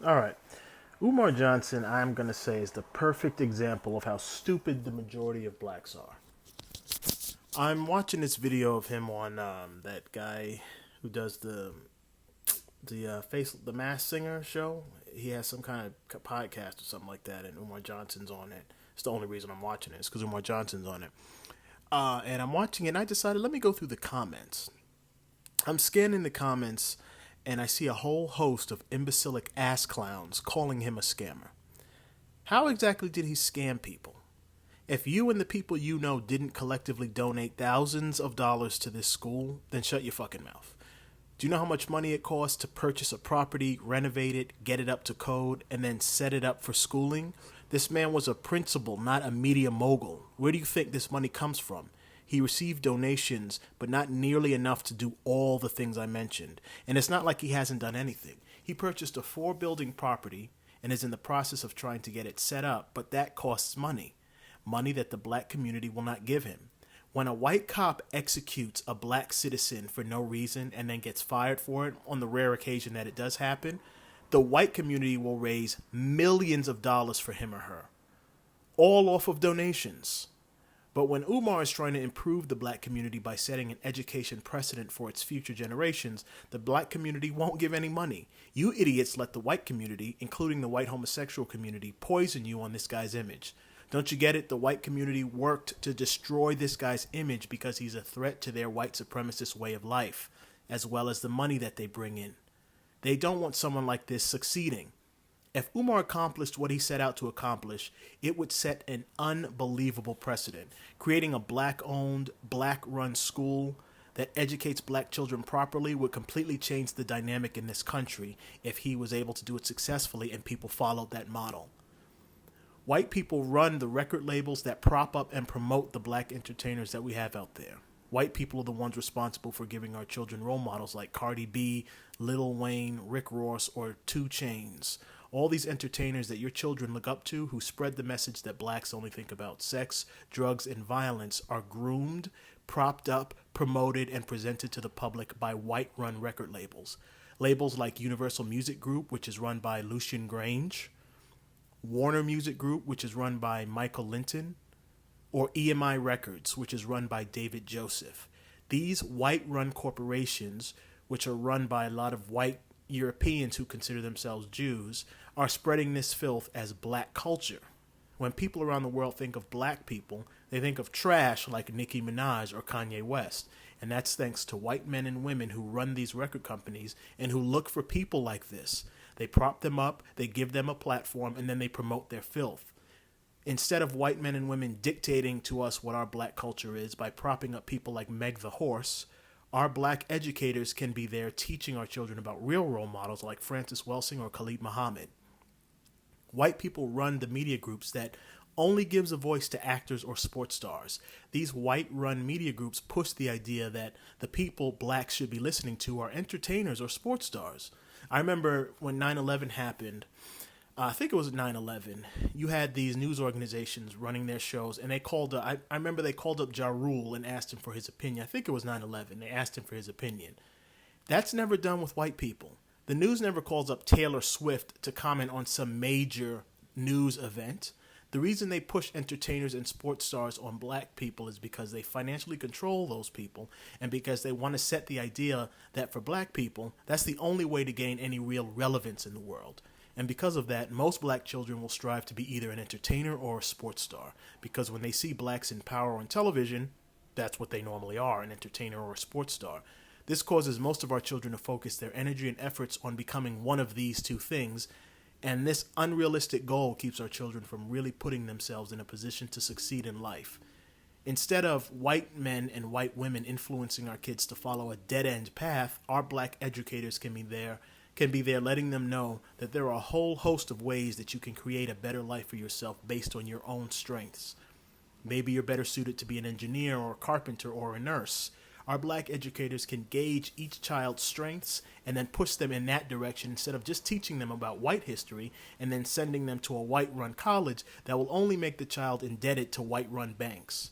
All right. Umar Johnson, I'm going to say, is the perfect example of how stupid the majority of blacks are. I'm watching this video of him on that guy who does the Masked Singer show. He has some kind of podcast or something like that, and Umar Johnson's on it. It's the only reason I'm watching it. It's because Umar Johnson's on it. And I'm watching it, and I decided, let me go through the comments. I'm scanning the comments, and I see a whole host of imbecilic ass clowns calling him a scammer. How exactly did he scam people? If you and the people you know didn't collectively donate thousands of dollars to this school, then shut your fucking mouth. Do you know how much money it costs to purchase a property, renovate it, get it up to code, and then set it up for schooling? This man was a principal, not a media mogul. Where do you think this money comes from? He received donations, but not nearly enough to do all the things I mentioned. And it's not like he hasn't done anything. He purchased a 4 building property and is in the process of trying to get it set up, but that costs money. Money that the black community will not give him. When a white cop executes a black citizen for no reason and then gets fired for it, on the rare occasion that it does happen, the white community will raise millions of dollars for him or her, all off of donations. But when Umar is trying to improve the black community by setting an education precedent for its future generations, the black community won't give any money. You idiots let the white community, including the white homosexual community, poison you on this guy's image. Don't you get it? The white community worked to destroy this guy's image because he's a threat to their white supremacist way of life, as well as the money that they bring in. They don't want someone like this succeeding. If Umar accomplished what he set out to accomplish, it would set an unbelievable precedent. Creating a black-owned, black-run school that educates black children properly would completely change the dynamic in this country if he was able to do it successfully and people followed that model. White people run the record labels that prop up and promote the black entertainers that we have out there. White people are the ones responsible for giving our children role models like Cardi B, Lil Wayne, Rick Ross, or 2 Chainz. All these entertainers that your children look up to who spread the message that blacks only think about sex, drugs, and violence are groomed, propped up, promoted, and presented to the public by white-run record labels. Labels like Universal Music Group, which is run by Lucian Grange, Warner Music Group, which is run by Michael Linton, or EMI Records, which is run by David Joseph. These white-run corporations, which are run by a lot of white Europeans who consider themselves Jews, are spreading this filth as black culture. When people around the world think of black people, they think of trash like Nicki Minaj or Kanye West. And that's thanks to white men and women who run these record companies and who look for people like this. They prop them up, they give them a platform, and then they promote their filth. Instead of white men and women dictating to us what our black culture is by propping up people like Meg the Horse, our black educators can be there teaching our children about real role models like Francis Welsing or Khalid Muhammad. White people run the media groups that only gives a voice to actors or sports stars. These white-run media groups push the idea that the people blacks should be listening to are entertainers or sports stars. I remember when 9/11 happened, I think it was 9/11, you had these news organizations running their shows, and they called, I remember they called up Ja Rule and asked him for his opinion. I think it was 9/11. They asked him for his opinion. That's never done with white people. The news never calls up Taylor Swift to comment on some major news event. The reason they push entertainers and sports stars on black people is because they financially control those people and because they want to set the idea that for black people, that's the only way to gain any real relevance in the world. And because of that, most black children will strive to be either an entertainer or a sports star, because when they see blacks in power on television, that's what they normally are, an entertainer or a sports star. This causes most of our children to focus their energy and efforts on becoming one of these 2 things, and this unrealistic goal keeps our children from really putting themselves in a position to succeed in life. Instead of white men and white women influencing our kids to follow a dead-end path, our black educators can be there letting them know that there are a whole host of ways that you can create a better life for yourself based on your own strengths. Maybe you're better suited to be an engineer or a carpenter or a nurse. Our black educators can gauge each child's strengths and then push them in that direction instead of just teaching them about white history and then sending them to a white-run college that will only make the child indebted to white-run banks.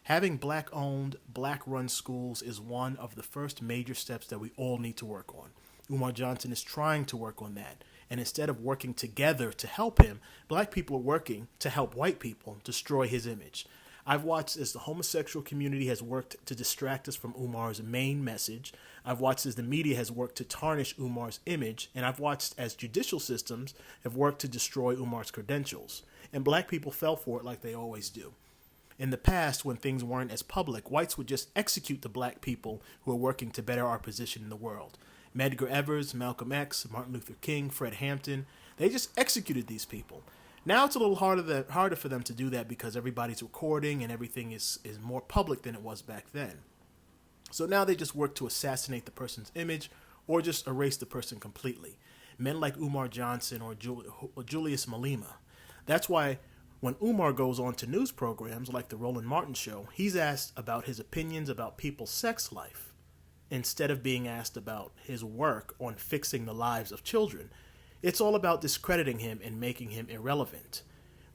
Having black-owned, black-run schools is one of the first major steps that we all need to work on. Umar Johnson is trying to work on that. And instead of working together to help him, black people are working to help white people destroy his image. I've watched as the homosexual community has worked to distract us from Umar's main message. I've watched as the media has worked to tarnish Umar's image. And I've watched as judicial systems have worked to destroy Umar's credentials. And black people fell for it like they always do. In the past, when things weren't as public, whites would just execute the black people who are working to better our position in the world. Medgar Evers, Malcolm X, Martin Luther King, Fred Hampton, they just executed these people. Now it's a little harder for them to do that because everybody's recording and everything is more public than it was back then. So now they just work to assassinate the person's image or just erase the person completely. Men like Umar Johnson or Julius Malema. That's why when Umar goes on to news programs like the Roland Martin Show, he's asked about his opinions about people's sex life instead of being asked about his work on fixing the lives of children. It's all about discrediting him and making him irrelevant.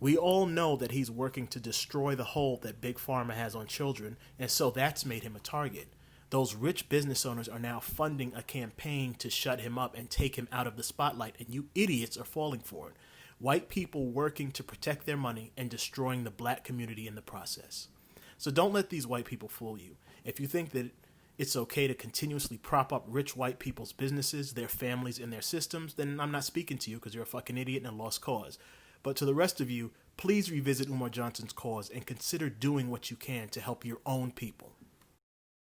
We all know that he's working to destroy the hold that Big Pharma has on children, and so that's made him a target. Those rich business owners are now funding a campaign to shut him up and take him out of the spotlight, and you idiots are falling for it. White people working to protect their money and destroying the black community in the process. So don't let these white people fool you. If you think that it's okay to continuously prop up rich white people's businesses, their families, and their systems, then I'm not speaking to you because you're a fucking idiot and a lost cause. But to the rest of you, please revisit Umar Johnson's cause and consider doing what you can to help your own people.